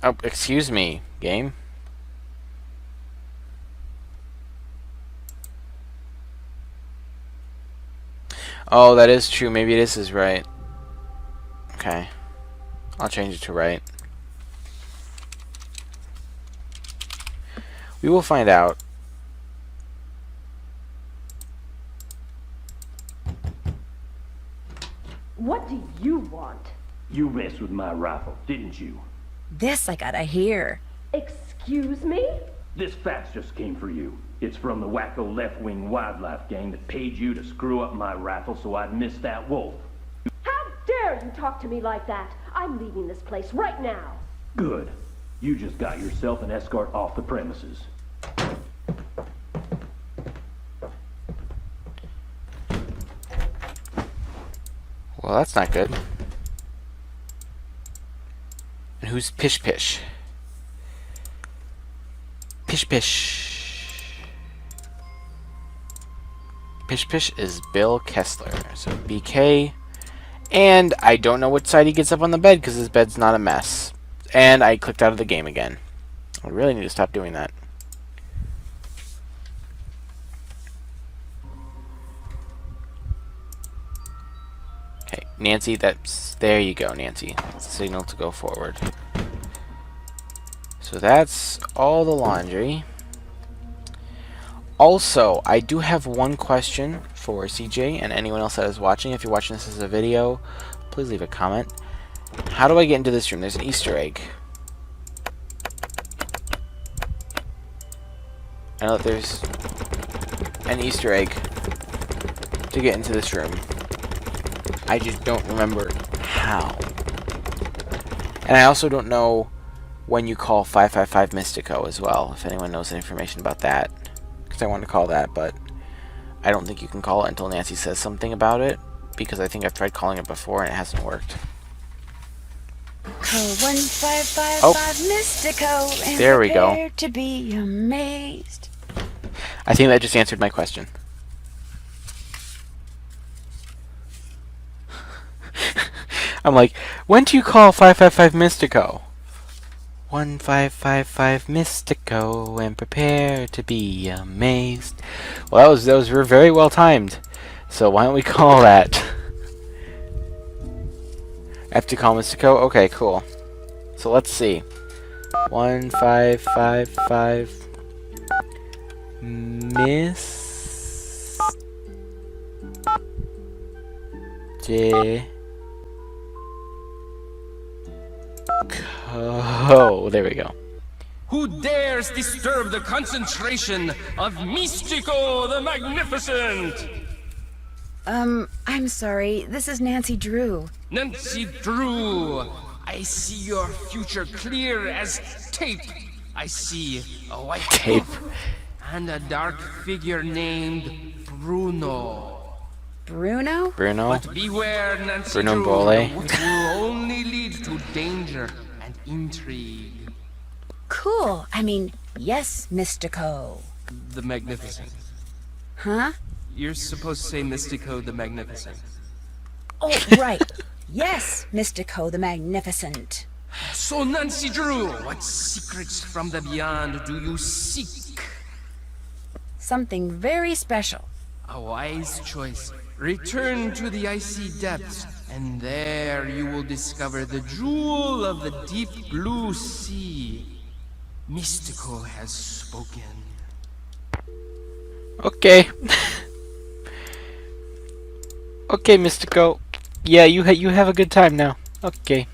Oh, excuse me, game. Oh, that is true. Maybe this is right. Okay. I'll change it to right. We will find out. What do you want? You messed with my rifle, didn't you? This I gotta hear. Excuse me? This fax just came for you. It's from the wacko left-wing wildlife gang that paid you to screw up my rifle so I'd miss that wolf. How dare you talk to me like that? I'm leaving this place right now. Good. You just got yourself an escort off the premises. Well, that's not good. And who's Pish Pish? Pish Pish. Pish Pish is Bill Kessler. So BK. And I don't know which side he gets up on the bed because his bed's not a mess. And I clicked out of the game again. I really need to stop doing that. Okay, Nancy, there you go, Nancy. That's a signal to go forward. So that's all the laundry. Also, I do have one question for CJ and anyone else that is watching. If you're watching this as a video, please leave a comment. How do I get into this room? There's an Easter egg. I know that there's an Easter egg to get into this room. I just don't remember how. And I also don't know when you call 555 Mystico as well, if anyone knows any information about that. Because I wanted to call that, but I don't think you can call it until Nancy says something about it, because I think I've tried calling it before and it hasn't worked. Call 1555 Oh, Mystico and there we go. prepare to be amazed. I think that just answered my question. I'm like, when do you call 555 Mystico? 1555 Mystico and prepare to be amazed. Well, those were very well timed. So why don't we call that? I have to call Mystico? Okay, cool. So let's see. 1555 Oh, there we go. Who dares disturb the concentration of Mystico the Magnificent? I'm sorry. This is Nancy Drew. Nancy Drew, I see your future clear as tape. I see a white Tape. hoof and a dark figure named Bruno. Bruno? Bruno? But beware, Nancy Bruno Drew, Bole. which will only lead to danger and intrigue. Cool. I mean, yes, Mystico. The Magnificent. Huh? You're supposed to say Mystico the Magnificent. Oh, right. Yes, Mystico the Magnificent. So, Nancy Drew, what secrets from the beyond do you seek? Something very special. A wise choice. Return to the icy depths, and there you will discover the jewel of the deep blue sea. Mystico has spoken. Okay. Okay, Mystico. Yeah, you have a good time now. Okay.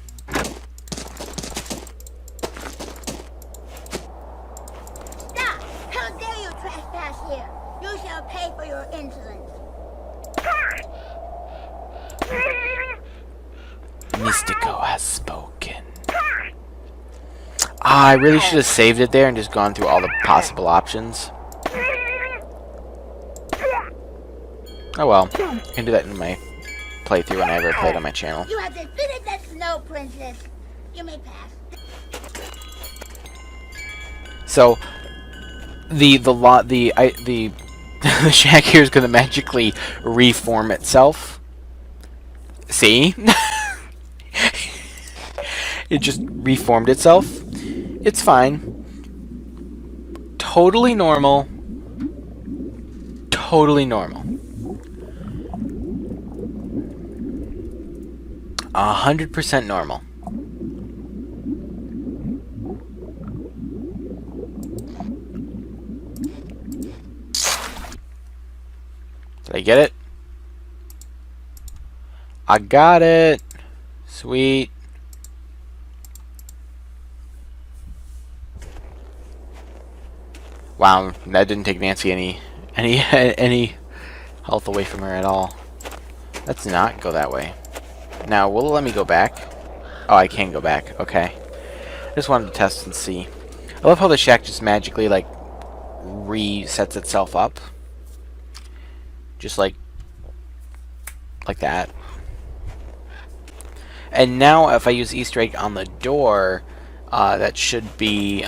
Stop! How dare you trespass here? You shall pay for your insolence. Mystico has spoken. Ah, I really should have saved it there and just gone through all the possible options. Oh well, I can do that in my playthrough whenever I play it on my channel. You have defeated the snow princess. You may pass. So the the shack here is gonna magically reform itself. See? It just reformed itself. It's fine. Totally normal. Totally normal. 100% normal. Did I get it? I got it. Sweet. Wow, that didn't take Nancy any health away from her at all. Let's not go that way. Now, will it let me go back? Oh, I can go back. Okay. I just wanted to test and see. I love how the shack just magically, like, resets itself up. Just like that. And now, if I use Easter egg on the door, that should be,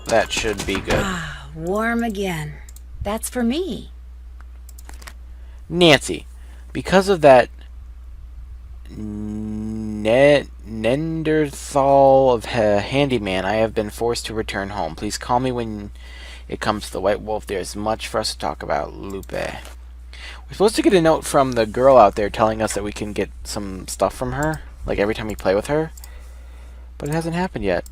that should be good. Ah, warm again. That's for me. Nancy, because of that Neanderthal of handyman, I have been forced to return home. Please call me when it comes to the White Wolf. There's much for us to talk about, Lupe. We're supposed to get a note from the girl out there telling us that we can get some stuff from her, like every time we play with her. But it hasn't happened yet.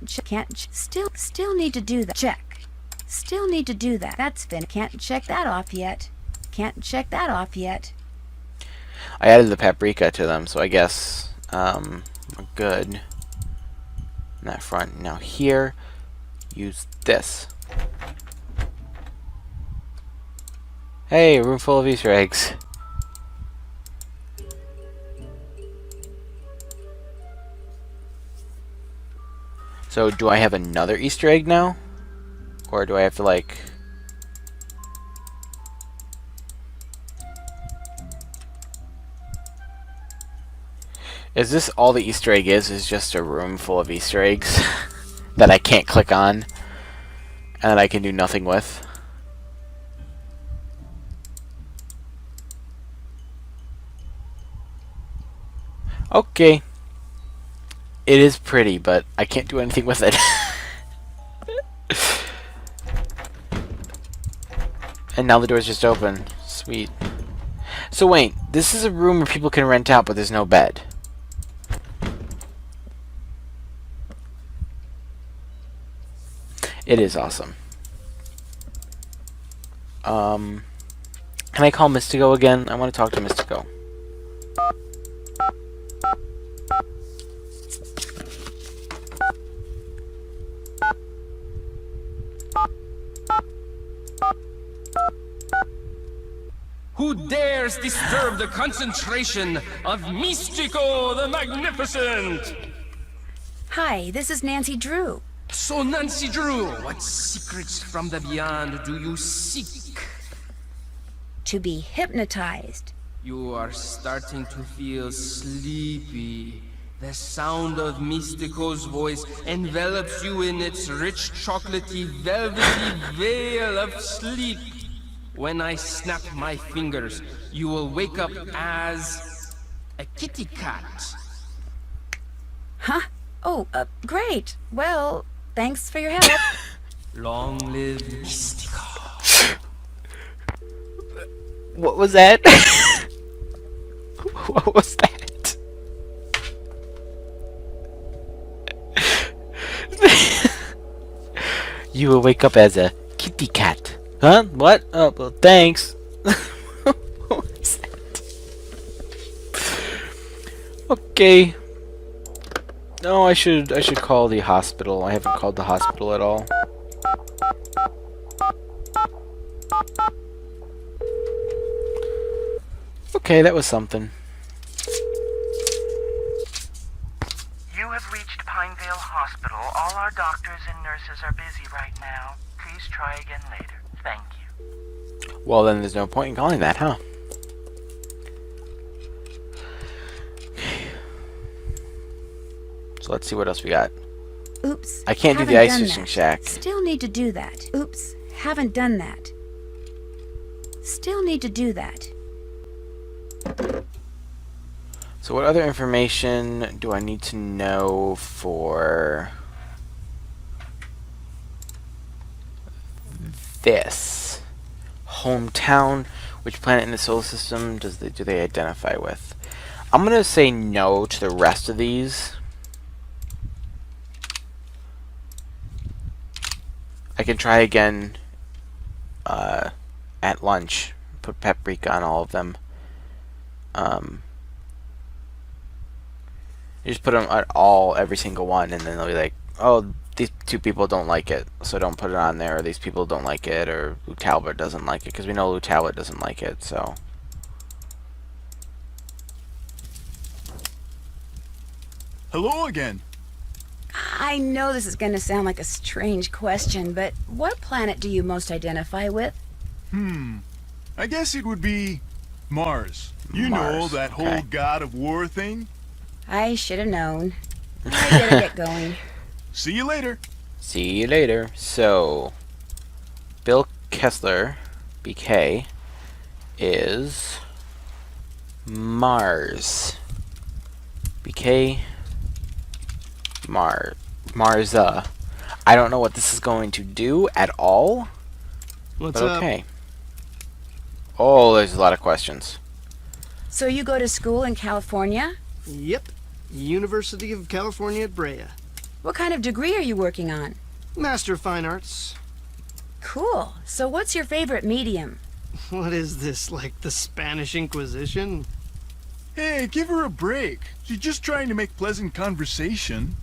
Still need to do that. Check. Still need to do that. That's finished. Can't check that off yet. Can't check that off yet. I added the paprika to them, so I guess we're good. In that front. Now here, use this. Hey, a room full of Easter eggs. So, do I have another Easter egg now? Or do I have to, like... Is this all the Easter egg is just a room full of Easter eggs that I can't click on and that I can do nothing with? Okay. It is pretty, but I can't do anything with it. And now the door's just open. Sweet. So wait, this is a room where people can rent out, but there's no bed. It is awesome. Can I call Mystico again? I want to talk to Mystico. Who dares disturb the concentration of Mystico the Magnificent? Hi, this is Nancy Drew. So, Nancy Drew, what secrets from the beyond do you seek? To be hypnotized. You are starting to feel sleepy. The sound of Mystico's voice envelops you in its rich, chocolatey, velvety veil of sleep. When I snap my fingers, you will wake up as a kitty cat. Huh? Oh, great. Well, thanks for your help. Long live Mystico. What was that? What was that? You will wake up as a kitty cat. Huh? What? Oh, well, thanks. What was that? Okay. No, I should call the hospital. I haven't called the hospital at all. Okay, that was something. You have reached Pinevale Hospital. All our doctors and nurses are busy right now. Please try again later. Thank you. Well, then there's no point in calling that, huh? So let's see what else we got. Oops. I can't do the ice fishing shack. Still need to do that. Oops. Haven't done that. Still need to do that. So what other information do I need to know for this? Hometown. Which planet in the solar system do they identify with? I'm going to say no to the rest of these. I can try again at lunch. Put paprika on all of them. You just put them at every single one, and then they'll be like, oh, these two people don't like it, so don't put it on there, or these people don't like it, or Lou Talbot doesn't like it, because we know Lou Talbot doesn't like it, so. Hello again. I know this is going to sound like a strange question, but what planet do you most identify with? I guess it would be Mars. You know, Mars, that whole okay. god of war thing. I should have known. I better get going. See you later. See you later. So, Bill Kessler, BK, is Mars. BK, Marza. I don't know what this is going to do at all, What's but up? okay. Oh, there's a lot of questions. So you go to school in California? Yep. University of California at Brea. What kind of degree are you working on? Master of Fine Arts. Cool. So what's your favorite medium? What is this, like the Spanish Inquisition? Hey, give her a break. She's just trying to make pleasant conversation.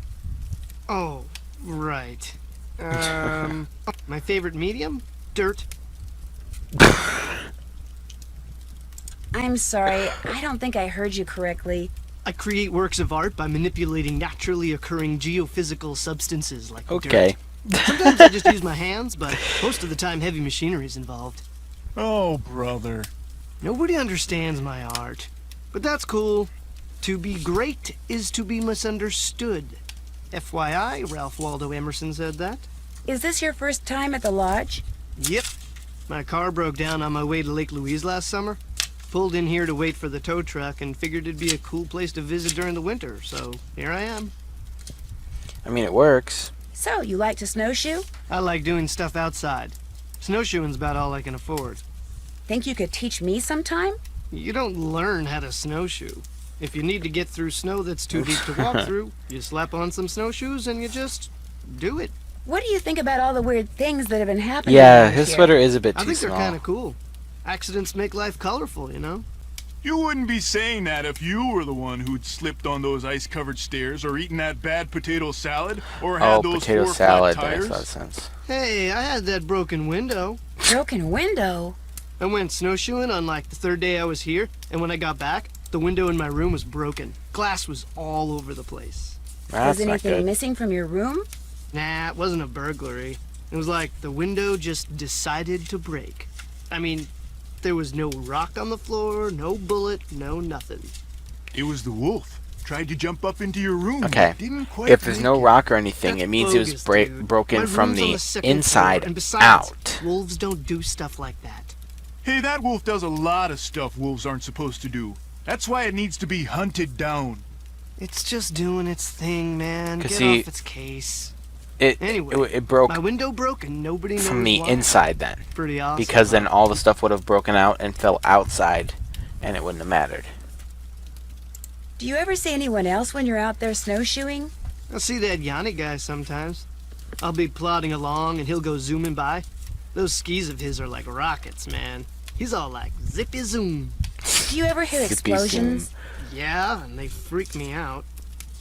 Oh, right. My favorite medium? Dirt. I'm sorry, I don't think I heard you correctly. I create works of art by manipulating naturally occurring geophysical substances like Okay. dirt. Sometimes I just use my hands, but most of the time heavy machinery is involved. Oh, brother. Nobody understands my art. But that's cool. To be great is to be misunderstood. FYI, Ralph Waldo Emerson said that. Is this your first time at the lodge? Yep. My car broke down on my way to Lake Louise last summer. Pulled in here to wait for the tow truck and figured it'd be a cool place to visit during the winter, so here I am. I mean, it works. So, you like to snowshoe? I like doing stuff outside. Snowshoeing's about all I can afford. Think you could teach me sometime? You don't learn how to snowshoe. If you need to get through snow that's too deep to walk through, you slap on some snowshoes and you just do it. What do you think about all the weird things that have been happening Yeah, around his here? sweater is a bit I too think they're small. kind of cool. Accidents make life colorful, you know? You wouldn't be saying that if you were the one who'd slipped on those ice-covered stairs or eaten that bad potato salad or had Oh, those potato 4 salad. flat That makes a lot tires. of sense. Hey, I had that broken window. Broken window? I went snowshoeing on like the 3rd day I was here, and when I got back, the window in my room was broken. Glass was all over the place. That's Was not anything good. missing from your room? Nah, it wasn't a burglary. It was like the window just decided to break. I mean, there was no rock on the floor, no bullet, no nothing. It was the wolf. Tried to jump up into your room. Okay. Didn't quite If there's make no it. rock or anything, That's it means it was bogus, dude. broken My from room's on the the 2nd floor, inside and besides, out. Wolves don't do stuff like that. Hey, that wolf does a lot of stuff wolves aren't supposed to do. That's why it needs to be hunted down. It's just doing its thing, man. 'Cause Get see, off its case. It Anyway, it broke My window broke and nobody knows from the why. inside then, Pretty awesome. because then huh? all the stuff would have broken out and fell outside, and it wouldn't have mattered. Do you ever see anyone else when you're out there snowshoeing? I see that Yanni guy sometimes. I'll be plodding along and he'll go zooming by. Those skis of his are like rockets, man. He's all like zippy zoom. Do you ever hear Zippy explosions? Yeah, and they freak me out.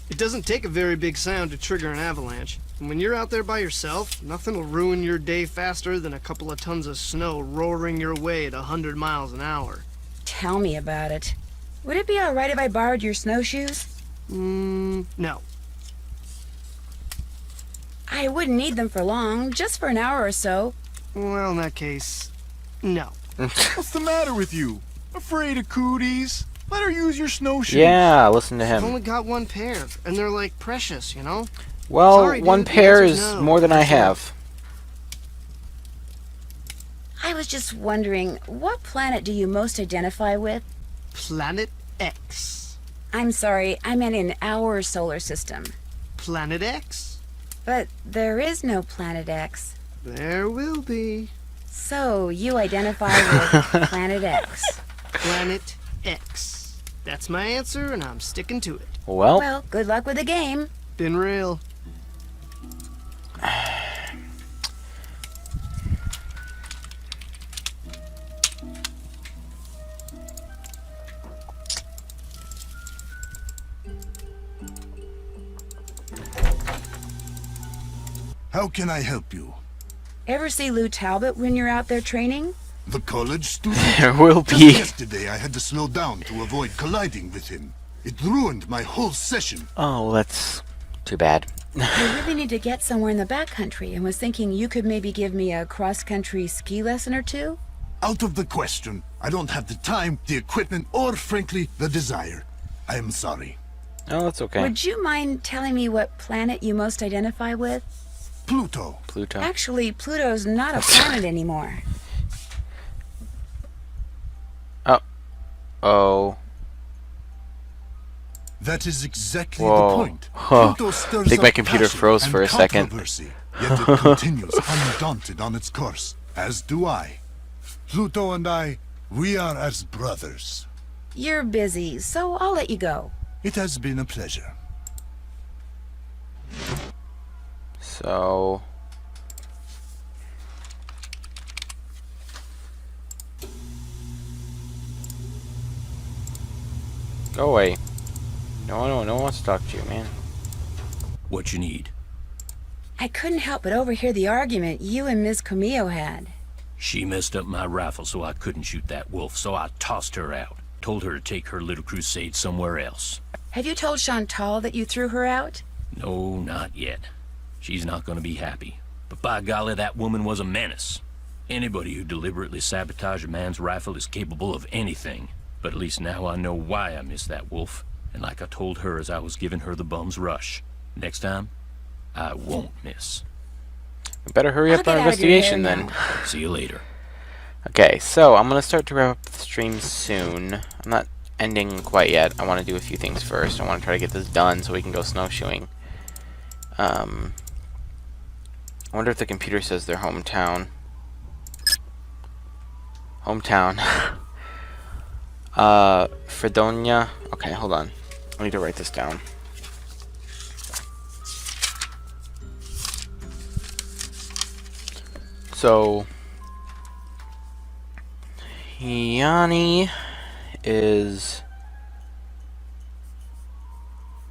It doesn't take a very big sound to trigger an avalanche. And when you're out there by yourself, nothing will ruin your day faster than a couple of tons of snow roaring your way at 100 miles an hour. Tell me about it. Would it be alright if I borrowed your snowshoes? No. I wouldn't need them for long, just for an hour or so. Well, in that case, no. What's the matter with you? Afraid of cooties? Let her use your snowshoes. Yeah, listen to I've him. only got one pair, and they're like precious, you know? Well, Sorry, one dude, the pair answer's is no. more than I That's it. have. I was just wondering, what planet do you most identify with? Planet X. I'm sorry, I meant in our solar system. Planet X? But there is no Planet X. There will be. So, you identify with Planet X. Planet X. That's my answer, and I'm sticking to it. Well, good luck with the game. Been real. How can I help you? Ever see Lou Talbot when you're out there training? The college student? There will Just be. yesterday I had to slow down to avoid colliding with him. It ruined my whole session. Oh, that's too bad. I really need to get somewhere in the backcountry and was thinking you could maybe give me a cross-country ski lesson or two? Out of the question. I don't have the time, the equipment, or frankly, the desire. I am sorry. Oh, that's okay. Would you mind telling me what planet you most identify with? Pluto. Pluto. Actually, Pluto's not a planet anymore. Oh. That is exactly Whoa. the point. Huh. Pluto stirs I think my up computer passion froze and for a second. controversy, yet it continues undaunted on its course, as do I. Pluto and I, we are as brothers. You're busy, so I'll let you go. It has been a pleasure. So. Go away. No one wants to talk to you, man. What you need? I couldn't help but overhear the argument you and Ms. Camillo had. She messed up my rifle so I couldn't shoot that wolf, so I tossed her out. Told her to take her little crusade somewhere else. Have you told Chantal that you threw her out? No, not yet. She's not gonna be happy. But by golly, that woman was a menace. Anybody who deliberately sabotaged a man's rifle is capable of anything. But at least now I know why I missed that wolf. And like I told her as I was giving her the bum's rush, next time, I won't miss. We better hurry I'll up get our out of your hair investigation then. now. See you later. Okay, so I'm gonna start to wrap up the stream soon. I'm not ending quite yet. I want to do a few things first. I want to try to get this done so we can go snowshoeing. I wonder if the computer says their hometown. Fredonia. Okay, hold on. I need to write this down. So, Yanni is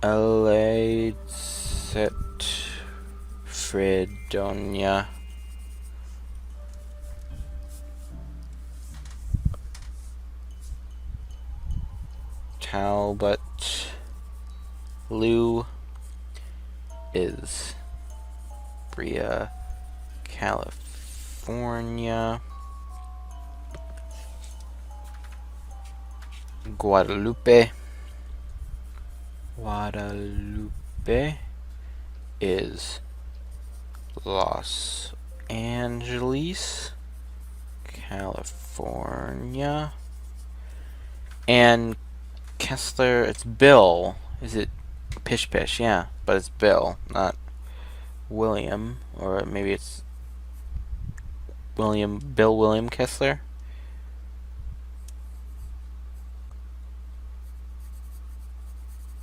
Elacet Fredonia. Talbot. Lou is Bria, California. Guadalupe is Los Angeles, California. And Kessler, it's Bill. Is it Pish Pish? Yeah, but it's Bill, not William. Or maybe it's Bill William Kessler.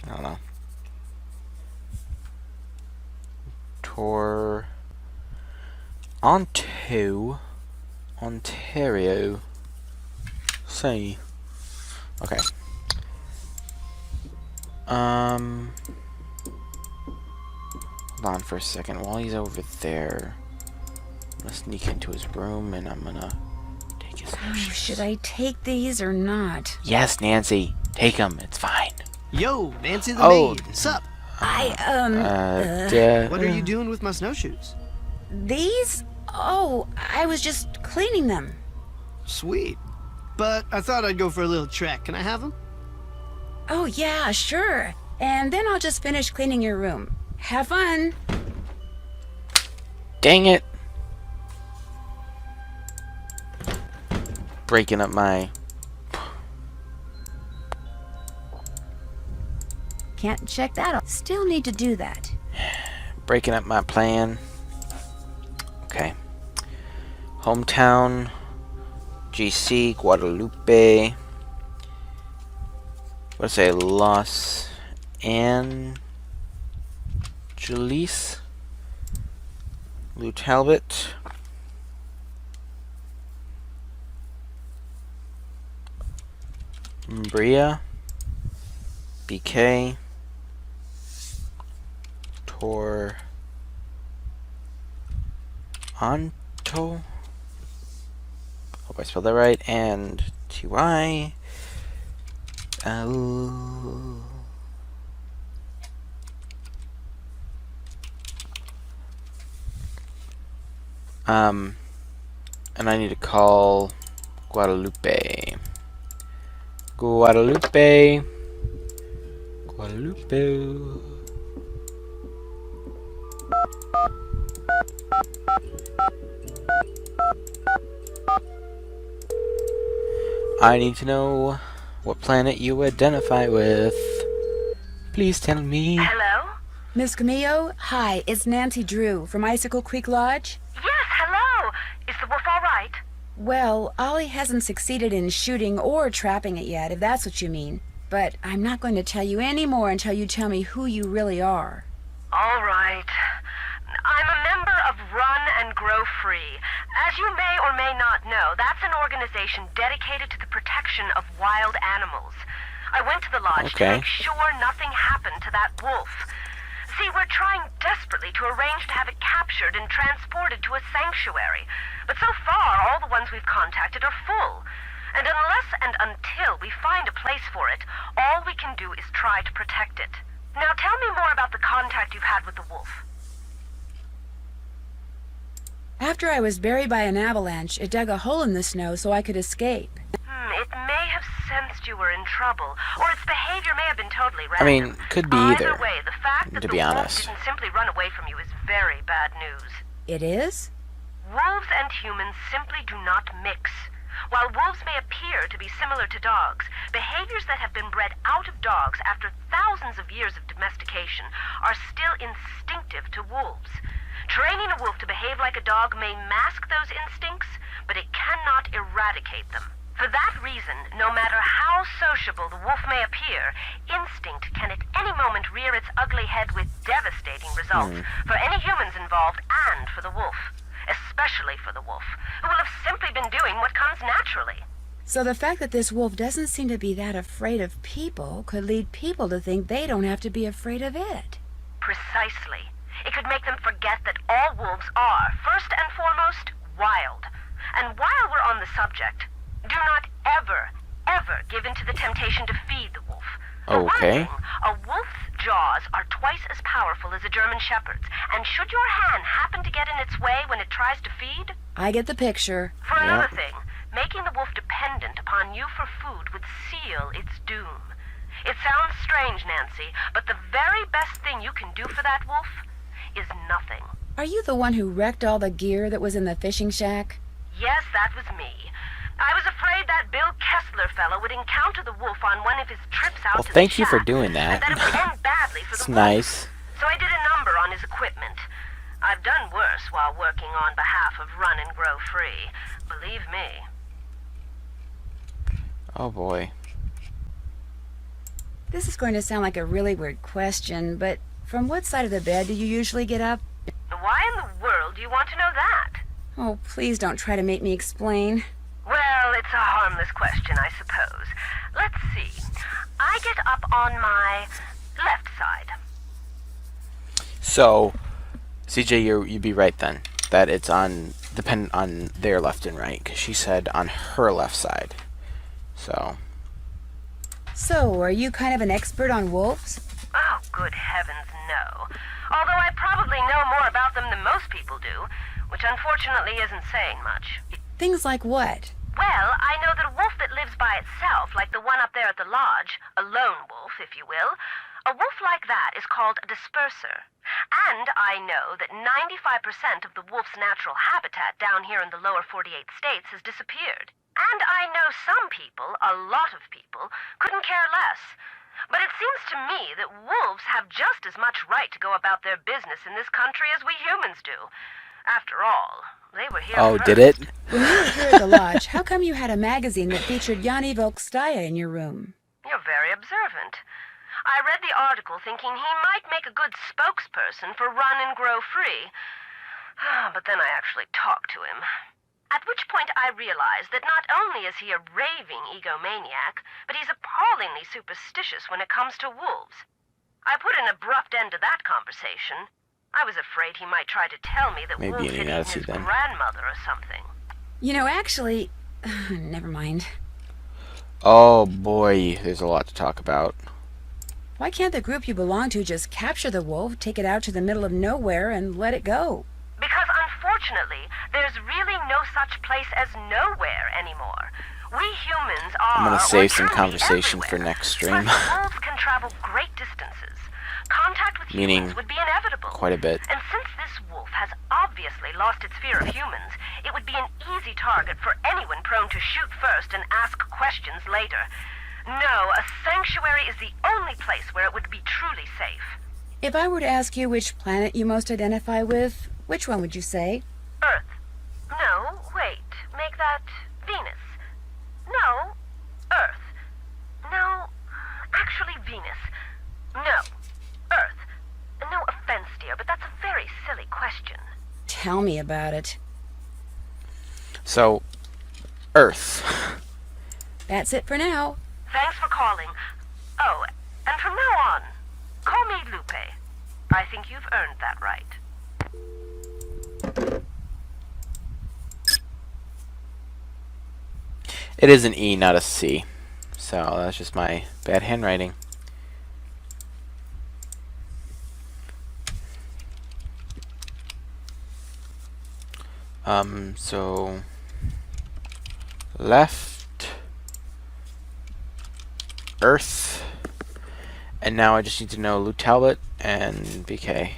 I don't know. Ontario. See. Okay. Hold on for a second. While he's over there, I'm gonna sneak into his room and I'm gonna take his snowshoes. Should I take these or not? Yes, Nancy. Take them. It's fine. Yo, Nancy the Oh. maid. Sup? What What are you doing with my snowshoes? These? Oh, I was just cleaning them. Sweet. But I thought I'd go for a little trek. Can I have them? Oh, yeah, sure. And then I'll just finish cleaning your room. Have fun. Dang it. Breaking up my... Can't check that off. Still need to do that. Breaking up my plan. Okay. Hometown. GC, Guadalupe. Let's say Los Angeles. Lou Talbot. Mbria. BK. Toronto. Hope I spelled that right. And TY. And I need to call Guadalupe. Guadalupe. I need to know what planet you identify with. Please tell me. Hello? Miss Camillo, hi, it's Nancy Drew from Icicle Creek Lodge. Yes, hello. Is the wolf all right? Well, Ollie hasn't succeeded in shooting or trapping it yet, if that's what you mean. But I'm not going to tell you any more until you tell me who you really are. All right. I'm a member of Run and Grow Free. As you may or may not know, that's an organization dedicated to the protection of wild animals. I went to the lodge to make sure nothing happened to that wolf. See, we're trying desperately to arrange to have it captured and transported to a sanctuary. But so far, all the ones we've contacted are full. And unless and until we find a place for it, all we can do is try to protect it. Now tell me more about the contact you've had with the wolf. After I was buried by an avalanche, it dug a hole in the snow so I could escape. It may have sensed you were in trouble, or its behavior may have been totally random. I mean, could be either. Either way, the fact that to the be wolf honest. didn't simply run away from you is very bad news. It is? Wolves and humans simply do not mix. While wolves may appear to be similar to dogs, behaviors that have been bred out of dogs after thousands of years of domestication are still instinctive to wolves. Training a wolf to behave like a dog may mask those instincts, but it cannot eradicate them. For that reason, no matter how sociable the wolf may appear, instinct can at any moment rear its ugly head with devastating results for any humans involved and for the wolf. Especially for the wolf, who will have simply been doing what comes naturally. So the fact that this wolf doesn't seem to be that afraid of people could lead people to think they don't have to be afraid of it. Precisely. It could make them forget that all wolves are, first and foremost, wild. And while we're on the subject, do not ever, ever give in to the temptation to feed the wolf. For one thing, a wolf's jaws are twice as powerful as a German shepherd's, and should your hand happen to get in its way when it tries to feed... I get the picture. For another thing, making the wolf dependent upon you for food would seal its doom. It sounds strange, Nancy, but the very best thing you can do for that wolf is nothing. Are you the one who wrecked all the gear that was in the fishing shack? Yes, that was me. I was afraid that Bill Kessler fellow would encounter the wolf on one of his trips out to the thank you shack, for doing that. and that it would end badly for It's the wolf. nice. So I did a number on his equipment. I've done worse while working on behalf of Run and Grow Free. Believe me. Oh boy. This is going to sound like a really weird question, but from what side of the bed do you usually get up? Why in the world do you want to know that? Oh, please don't try to make me explain. Well, it's a harmless question, I suppose. Let's see. I get up on my left side. So, CJ, you'd be right then. That it's dependent on their left and right, because she said on her left side. So, are you kind of an expert on wolves? Oh, good heavens, no. Although I probably know more about them than most people do, which unfortunately isn't saying much. Things like what? Well, I know that a wolf that lives by itself, like the one up there at the lodge, a lone wolf, if you will, a wolf like that is called a disperser. And I know that 95% of the wolf's natural habitat down here in the lower 48 states has disappeared. And I know some people, a lot of people, couldn't care less. But it seems to me that wolves have just as much right to go about their business in this country as we humans do. After all, they were here Oh, first. did it? When you were here at the lodge, how come you had a magazine that featured Yanni Volkstaya in your room? You're very observant. I read the article thinking he might make a good spokesperson for Run and Grow Free. But then I actually talked to him. At which point I realized that not only is he a raving egomaniac, but he's appallingly superstitious when it comes to wolves. I put an abrupt end to that conversation. I was afraid he might try to tell me that Maybe wolves you had need to eaten see his them. grandmother or something. You know, actually... never mind. Oh boy, there's a lot to talk about. Why can't the group you belong to just capture the wolf, take it out to the middle of nowhere, and let it go? Because unfortunately, there's really no such place as nowhere anymore. We humans are... I'm gonna save some truly conversation for everywhere. next stream. Plus, wolves can travel great distances. Contact with Meaning humans would be inevitable. quite a bit. And since this wolf has obviously lost its fear of humans, it would be an easy target for anyone prone to shoot first and ask questions later. No, a sanctuary is the only place where it would be truly safe. If I were to ask you which planet you most identify with, which one would you say? Earth. No, wait. Make that Venus. No, Earth. No, actually Venus. No, Earth. No offense, dear, but that's a very silly question. Tell me about it. So, Earth. That's it for now. Thanks for calling. Oh, and from now on, call me Lupe. I think you've earned that right. It is an E, not a C. So that's just my bad handwriting. So left, Earth, and now I just need to know Lou Talbot and BK.